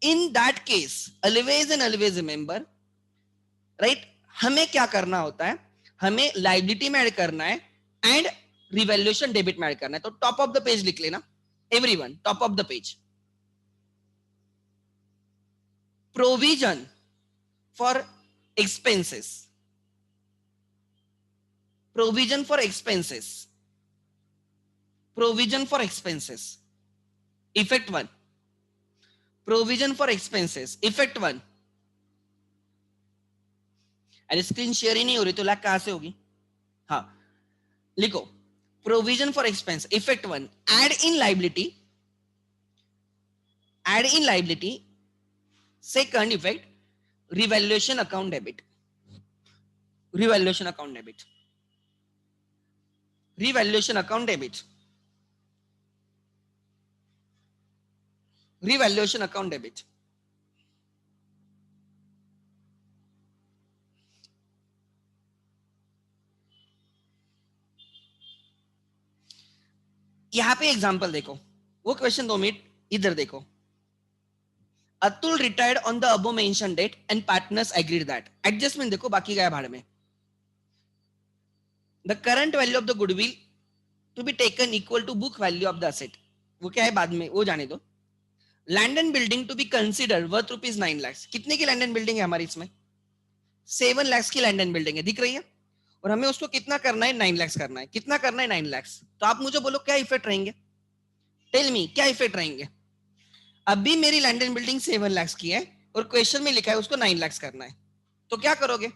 in that case always and always remember, right, हमें क्या करना होता है, हमें लाइबिलिटी में ऐड करना है एंड रिवैल्यूएशन डेबिट में ऐड करना है। तो टॉप ऑफ द पेज लिख लेना everyone, top of the page, provision for expenses, provision for expenses, provision for expenses, effect 1, provision for expenses, effect 1। अरे स्क्रीन शेयर ही नहीं हो रही तो लैग कहां से होगी, हाँ लिखो provision for expense, effect 1, add in liability, add in liability, second effect revaluation account debit, revaluation account debit, revaluation account debit, revaluation account debit. यहां पे एग्जांपल देखो, वो क्वेश्चन 2 मिनट इधर देखो, Atul retired on the above mentioned date and partners agreed that, adjustment देखो बाकी गया भाड़ में, the current value of the goodwill to be taken equal to book value of the asset, वो क्या है बाद में वो जाने दो, land and building to be consider worth ₹9 lakh, कितने की लैंड एंड बिल्डिंग है हमारी इसमें, 7 लाख की लैंड एंड बिल्डिंग है, दिख रही है, और हमें उसको कितना करना है, 9 लाख करना है, कितना करना है, 9 लाख। तो आप मुझे बोलो क्या इफेक्ट रहेंगे, टेल मी क्या इफेक्ट रहेंगे। अभी मेरी लैंड एंड बिल्डिंग 7 लाख की है और क्वेश्चन में लिखा है उसको 9 लाख करना है, तो क्या करोगे,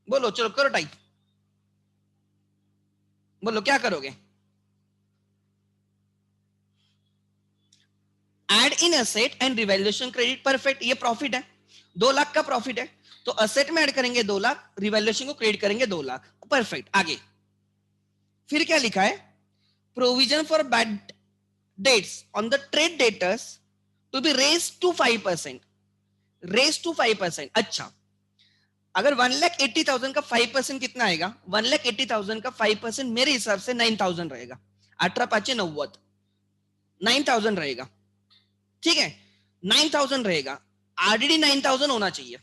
बोलो चलो करो टाइप, बोलो क्या करोगे? Add in asset and revaluation credit, perfect, ये प्रॉफिट है, 2 लाख का प्रॉफिट है, तो असेट में ऐड करेंगे 2 लाख, रिवैल्यूएशन को क्रेडिट करेंगे 2 लाख, परफेक्ट। आगे फिर क्या लिखा है? Provision for bad debts on the trade debtors to be raise to 5%, raise to 5%। अच्छा, अगर 1,80,000 का 5% कितना आएगा? 1,80,000 का 5% मेरे हिसाब से 9,000 रहेगा, 18×5 = 90, 9,000 रहेगा, ठीक है, 9,000 रहेगा। आरडीडी 9,000 होना चाहिए,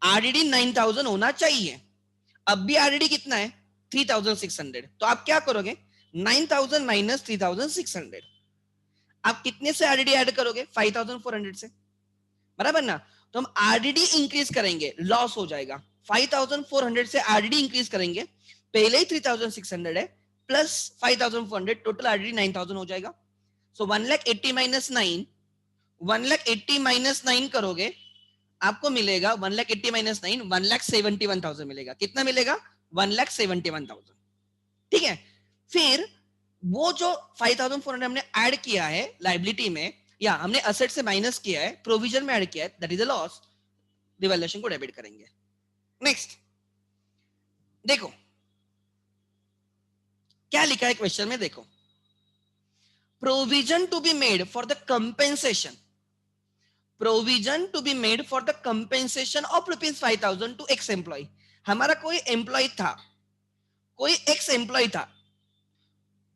आरडीडी 9,000 होना चाहिए। अब भी आरडीडी कितना है? 3,600। तो आप क्या करोगे? 9,000 माइनस 3,600। आप कितने से आरडीडी ऐड करोगे? 5,400 से, बराबर ना? तो हम आरडीडी इंक्रीज करेंगे, लॉस हो जाएगा। 5,400 से आरडीडी इंक्रीज करेंगे, पहले ही 3,600 है, प्लस 5,400, टोटल आरडीडी 9,000 हो जाएगा। सो 1,80,000 माइनस 9, 1,80,000 माइनस 9 करोगे, आपको मिलेगा 1,80,000 माइनस 9, 1,71,000 मिलेगा। कितना मिलेगा? 1,71,000, ठीक है। फिर वो जो 5,400 हमने ऐड किया है लाइबिलिटी में, या हमने असेट से माइनस किया है, प्रोविजन में ऐड किया है, that is a loss, revaluation को डेबिट करेंगे। नेक्स्ट देखो क्या लिखा है क्वेश्चन में, देखो, provision to be made for the compensation, provision to be made for the compensation of ₹5,000 to ex employee. हमारा कोई एम्प्लॉय था, कोई एक्स एम्प्लॉय था,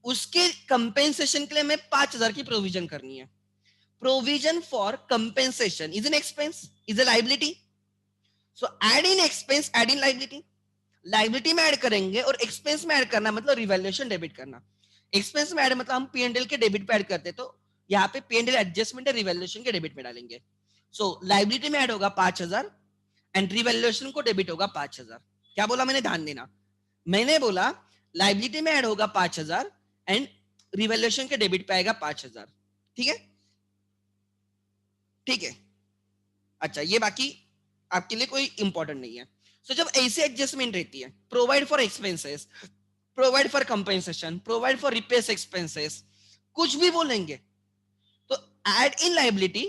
उसके कंपेंसेशन के लिए हमें 5,000 की प्रोविजन करनी है। Provision for compensation is an expense, is a liability, so add in expense, add in liability, liability में ऐड करेंगे, और एक्सपेंस में ऐड करना मतलब रिवैल्यूएशन डेबिट करना। एक्सपेंस में ऐड मतलब हम पी&एल के डेबिट पे ऐड करते, तो यहाँ पे पी&एल एडजस्टमेंट है, रिवैल्यूएशन के डेबिट में डालेंगे। सो लाइबिलिटी में ऐड होगा 5,000 एंड रिवैल्यूएशन को डेबिट होगा 5,000। क्या बोला मैंने? ध्यान देना, मैंने बोला लाइबिलिटी में ऐड होगा 5,000 एंड रिवैल्यूएशन के डेबिट पे आएगा 5,000, ठीक है, ठीक है। अच्छा, ये बाकी आपके लिए कोई इंपॉर्टेंट नहीं है। सो जब ऐसे एडजस्टमेंट रहती है, provide for expenses, provide for compensation, provide for repairs expenses, कुछ भी बोलेंगे, तो add in liability,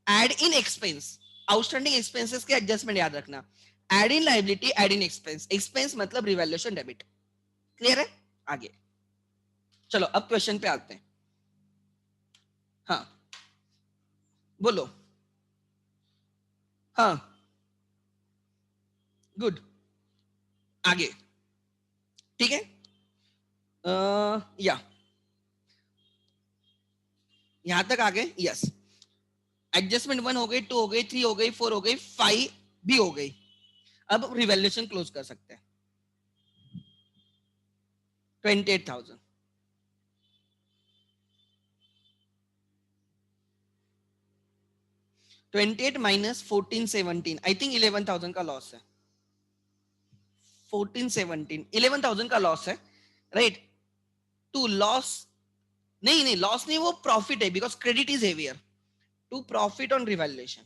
add in expense, outstanding expenses के एडजस्टमेंट याद रखना, add in liability, add in expense, expense मतलब रिवैल्यूएशन डेबिट। क्लियर है? आगे चलो, अब क्वेश्चन पे आते हैं। हाँ बोलो। हाँ, गुड, आगे, ठीक है। या यहां तक आ गए? यस। एडजस्टमेंट 1 हो गई, 2 हो गई, 3 हो गई, 4 हो गई, 5 भी हो गई। अब रिवैल्यूएशन क्लोज कर सकते हैं। 28,000, 28 माइनस 1417, आई थिंक 11,000 का लॉस है। 1417, 11,000 का लॉस है, राइट? टू लॉस, नहीं नहीं, लॉस नहीं, वो प्रॉफिट है, because credit is heavier, to profit on revaluation,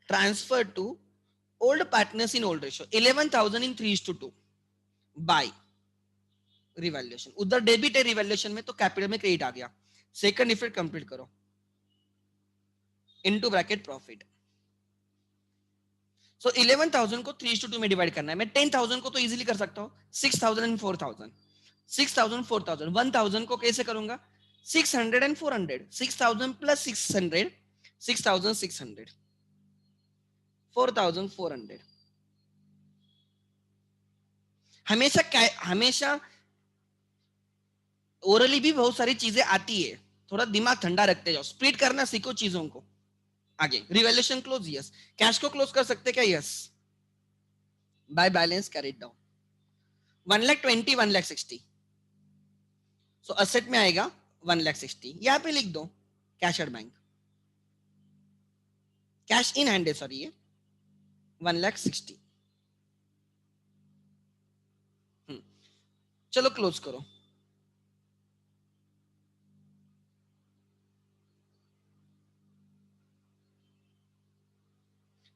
transfer to old partners in old ratio, 11,000 in 3:2 by revaluation. उधर डेबिट है रिवैल्यूएशन में, तो कैपिटल में क्रेडिट आ गया। सेकंड इफेक्ट कंप्लीट करो, इनटू ब्रैकेट प्रॉफिट। सो 11,000 को 3:2 में डिवाइड करना है। मैं 10,000 को तो इजीली कर सकता हूँ, 6,000 एंड 4,000, 6,000 4,000, 1,000 को कैसे करूंगा? 600 एंड 400, 6,000 प्लस 600, 6,600, 4,400। हमेशा हमेशा ओरली भी बहुत सारी चीजें आती है, थोड़ा दिमाग ठंडा रखते जाओ, स्प्लिट करना सीखो चीजों को। आगे रिवैल्यूएशन क्लोज, यस। कैश को क्लोज कर सकते क्या? Yes, by balance carried down, 1,20,000, 1,60,000, so asset में आएगा 1,60,000, यहाँ पे लिख दो cash at bank, cash in hand है, सॉरी, ये 1,60,000। चलो क्लोज करो।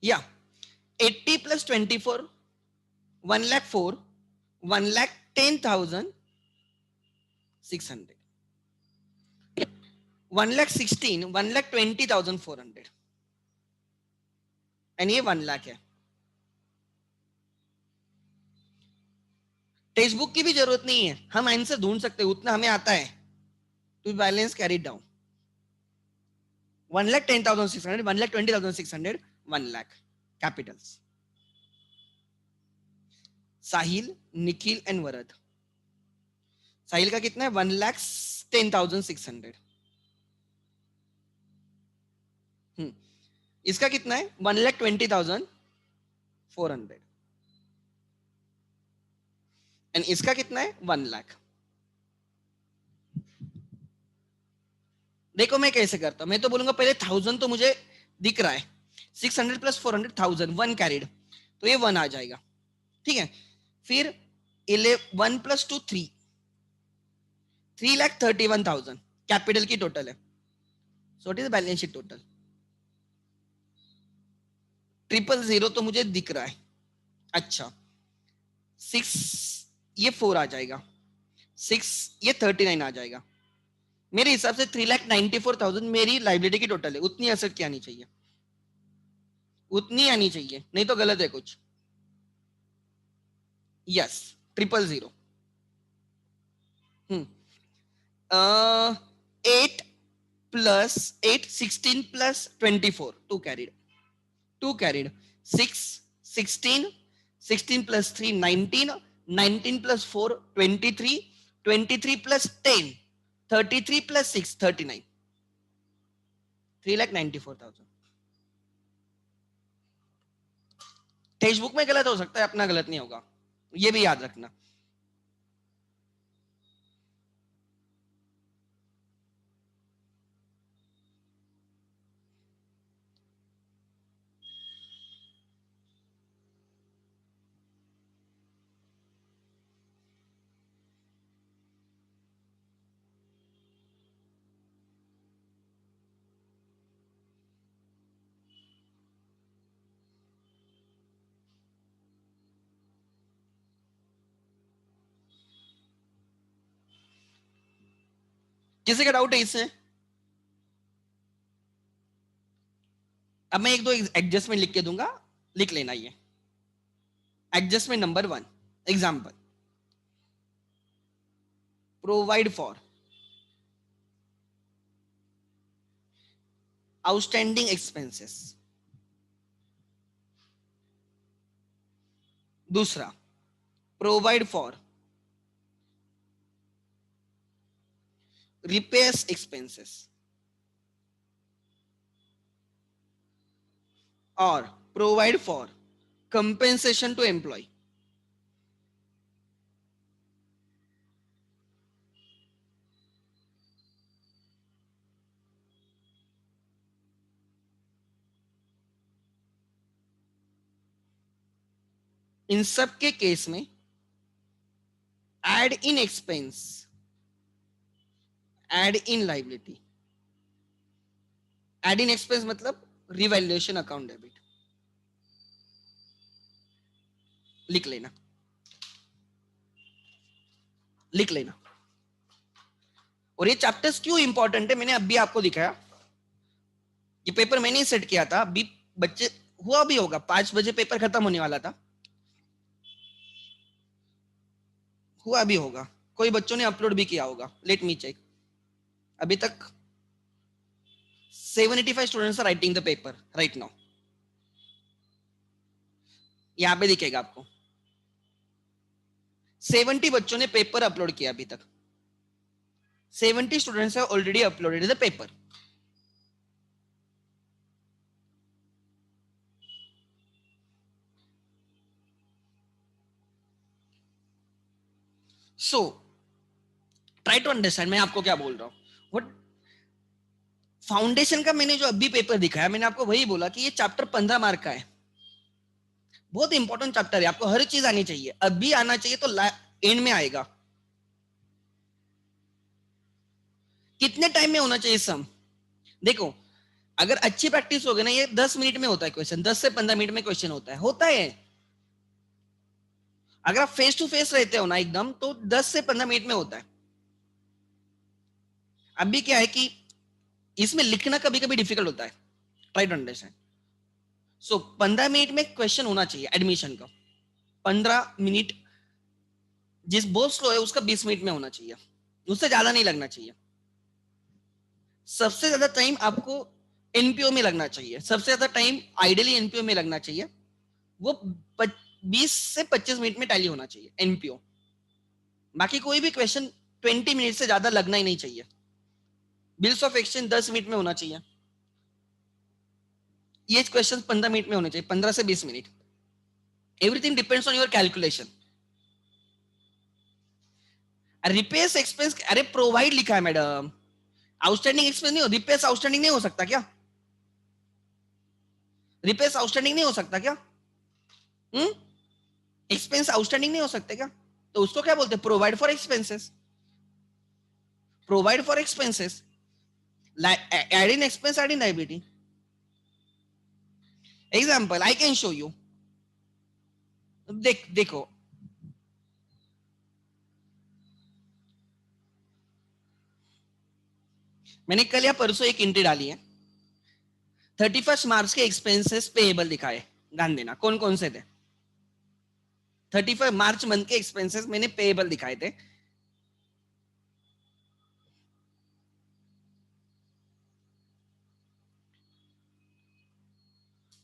या 80 प्लस 24 1,04,000, 1,10,600, 1,16,000, 1,20,400 एंड ये 1 लाख है। टेक्स्ट बुक की भी जरूरत नहीं है, हम आंसर ढूंढ सकते हैं, उतना हमें आता है। To balance carry down 1,10,600, 1,20,600, 1 lakh capitals. Sahil, Nikhil and Varad. Sahil का कितना है? 1,10,600। इसका कितना है? 1,20,400 एंड इसका कितना है? 1 लाख। देखो मैं कैसे करता हूं, मैं तो बोलूंगा पहले 1,000 तो मुझे दिख रहा है, 600 प्लस 400, 1,000, 1 कैरिड, तो ये 1 आ जाएगा, ठीक है। फिर 1 प्लस 2 3, 3,31,000 कैपिटल की टोटल है। So what is balance sheet total? 000 तो मुझे दिख रहा है। अच्छा 6 ये 4 आ जाएगा, 6 ये 39 आ जाएगा। मेरे हिसाब से 3,94,000 मेरी लाइबिलिटी की टोटल है। उतनी एसेट की आनी चाहिए, उतनी आनी चाहिए, नहीं तो गलत है कुछ। Yes 000। 8 plus 8, 16 plus 24, 2 carried, 2 carried, 6, 16, 16 plus 3, 19, 19 plus 4, 23, 23 plus 10, 33 plus 6, 39, 3,94,000। Text book में गलत हो सकता है, अपना गलत नहीं होगा, ये भी याद रखना। किसी का डाउट है इससे? अब मैं एक दो एडजस्टमेंट लिख के दूंगा, लिख लेना। ये adjustment number 1, example, provide for outstanding expenses. दूसरा, provide for repairs expenses, or provide for compensation to employee। इन सब के केस में add in expense, add in liability. Add in expense मतलब रिवैल्यूएशन अकाउंट डेबिट, लिख लेना, लिख लेना। और ये चैप्टर्स क्यों इंपॉर्टेंट है मैंने अभी आपको दिखाया। ये पेपर मैंने ही सेट किया था, अभी बच्चे हुआ भी होगा, 5 बजे पेपर खत्म होने वाला था, हुआ भी होगा, कोई बच्चों ने अपलोड भी किया होगा, लेट मी चेक। अभी तक 785 students are writing the paper right now. यहां पे दिखेगा आपको 70 बच्चों ने पेपर अपलोड किया अभी तक। 70 students have already uploaded the paper. So try to understand मैं आपको क्या बोल रहा हूं। व्हाट फाउंडेशन का मैंने जो अभी पेपर दिखाया, मैंने आपको वही बोला कि ये चैप्टर 15 मार्क का है, बहुत इंपॉर्टेंट चैप्टर है, आपको हर चीज आनी चाहिए, अभी आना चाहिए तो एंड में आएगा। कितने टाइम में होना चाहिए सम? देखो अगर अच्छी प्रैक्टिस हो गई ना, ये 10 मिनट में होता है क्वेश्चन, 10 से 15 मिनट में क्वेश्चन होता है अगर आप फेस टू फेस रहते हो ना एकदम, तो 10 से 15 मिनट में होता है। अभी क्या है कि इसमें लिखना कभी कभी डिफिकल्ट होता है, try to understand. So 15 minute में क्वेश्चन होना चाहिए एडमिशन का। 15 मिनट, जिस बहुत स्लो है उसका 20 मिनट में होना चाहिए, उससे ज्यादा नहीं लगना चाहिए। सबसे ज्यादा टाइम आपको एनपीओ में लगना चाहिए, सबसे ज्यादा टाइम आइडियली एनपीओ में लगना चाहिए। वो 20 से 25 मिनट में टैली होना चाहिए एनपीओ। बाकी कोई भी क्वेश्चन 20 मिनट से ज्यादा लगना ही नहीं चाहिए। बिल्स ऑफ एक्सचेंज 10 मिनट में होना चाहिए, ये क्वेश्चन 15 मिनट में होने चाहिए, 15 से 20 minute. Everything depends on your calculation. Repairs expense, अरे प्रोवाइड लिखा है मैडम, आउटस्टैंडिंग एक्सपेंस नहीं हो। रिपेयर्स आउटस्टैंडिंग नहीं हो सकता क्या? रिपेयर्स आउटस्टैंडिंग नहीं हो सकता क्या? एक्सपेंस आउटस्टैंडिंग नहीं हो सकते क्या? तो उसको क्या बोलते हैं? Provide for expenses. Provide for expenses, add in expense, add in liability. Example I can show you. देखो, मैंने कल या परसों एक एंट्री डाली है, 31 मार्च के एक्सपेंसेस पेएबल दिखाए। ध्यान देना कौन कौन से थे। 31 मार्च मंथ के एक्सपेंसेस मैंने पेएबल दिखाए थे।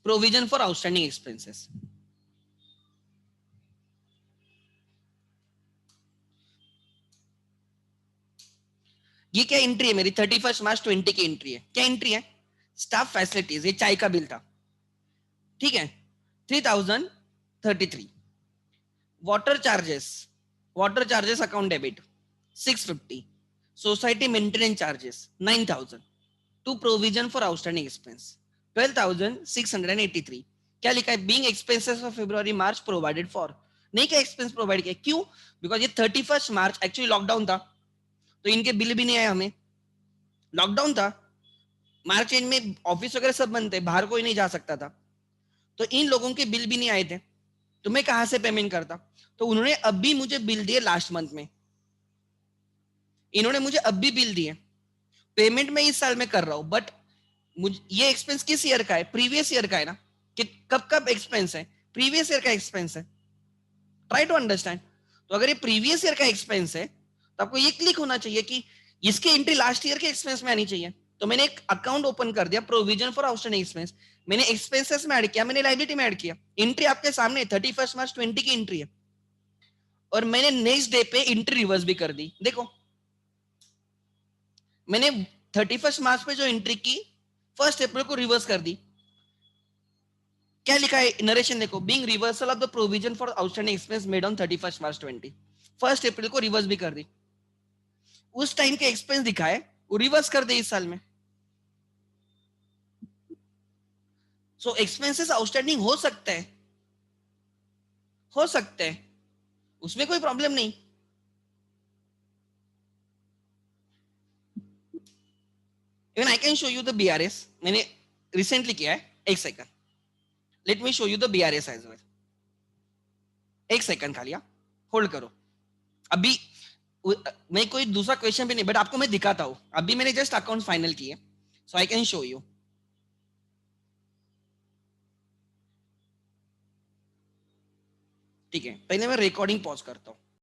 प्रोविजन फॉर आउटस्टैंडिंग एक्सपेंसेस, ये क्या एंट्री है मेरी? 31 मार्च 20 की एंट्री है। क्या एंट्री है? स्टाफ फैसिलिटीज, ये चाय का बिल था, ठीक है, 3033। Water charges, water charges account debit 650। Society maintenance charges 9000। To provision for outstanding expense 12683। क्या लिखा है? Being expenses of February March provided for. नहीं क्या एक्सपेंस प्रोवाइड किया? क्यों? बिकॉज ये 31 मार्च एक्चुअली लॉकडाउन था, तो इनके बिल भी नहीं आए हमें। लॉकडाउन था, मार्च एंड में ऑफिस वगैरह सब बंद थे, बाहर कोई नहीं जा सकता था, तो इन लोगों के बिल भी नहीं आए थे, तो मैं कहां से पेमेंट करता? तो उन्होंने अब भी मुझे बिल दिए लास्ट मंथ में, इन्होंने मुझे अब भी बिल दिए। पेमेंट मैं इस साल में कर रहा हूं, बट मुझे ये एक्सपेंस किस ईयर का है? प्रीवियस ईयर का है ना, कि कब कब एक्सपेंस है? प्रीवियस ईयर का एक्सपेंस है। Try to understand. तो अगर ये प्रीवियस ईयर का एक्सपेंस है, तो आपको ये क्लिक होना चाहिए कि इसकी एंट्री लास्ट ईयर के एक्सपेंस में आनी चाहिए। तो मैंने एक अकाउंट ओपन कर दिया, प्रोविजन फॉर आउटस्टैंडिंग एक्सपेंस, मैंने एक्सपेंसेस में ऐड किया, मैंने लायबिलिटी में ऐड किया। एंट्री आपके सामने 31 मार्च 20 की एंट्री है, और मैंने नेक्स्ट डे पे एंट्री रिवर्स भी कर दी। देखो, मैंने 31 मार्च पे जो एंट्री की, 1 अप्रैल को रिवर्स कर दी। क्या लिखा है नरेशन? देखो, being reversal of the provision for outstanding expense made on 31 मार्च 20, 1 अप्रैल को रिवर्स भी कर दी। उस टाइम के एक्सपेंस दिखाए, वो रिवर्स कर दे इस साल में। सो एक्सपेंसेस आउटस्टैंडिंग हो सकते हैं, हो सकते हैं, उसमें कोई प्रॉब्लम नहीं। Even I can show you the BRS, मैंने रिसेंटली किया है। एक second, let me show you the BRS as well. एक सेकंड खाली, होल्ड करो। अभी मैं कोई दूसरा क्वेश्चन भी नहीं, बट आपको मैं दिखाता हूं। अभी मैंने जस्ट अकाउंट फाइनल किए, सो आई कैन शो यू। ठीक है, पहले मैं रिकॉर्डिंग पॉज करता हूं।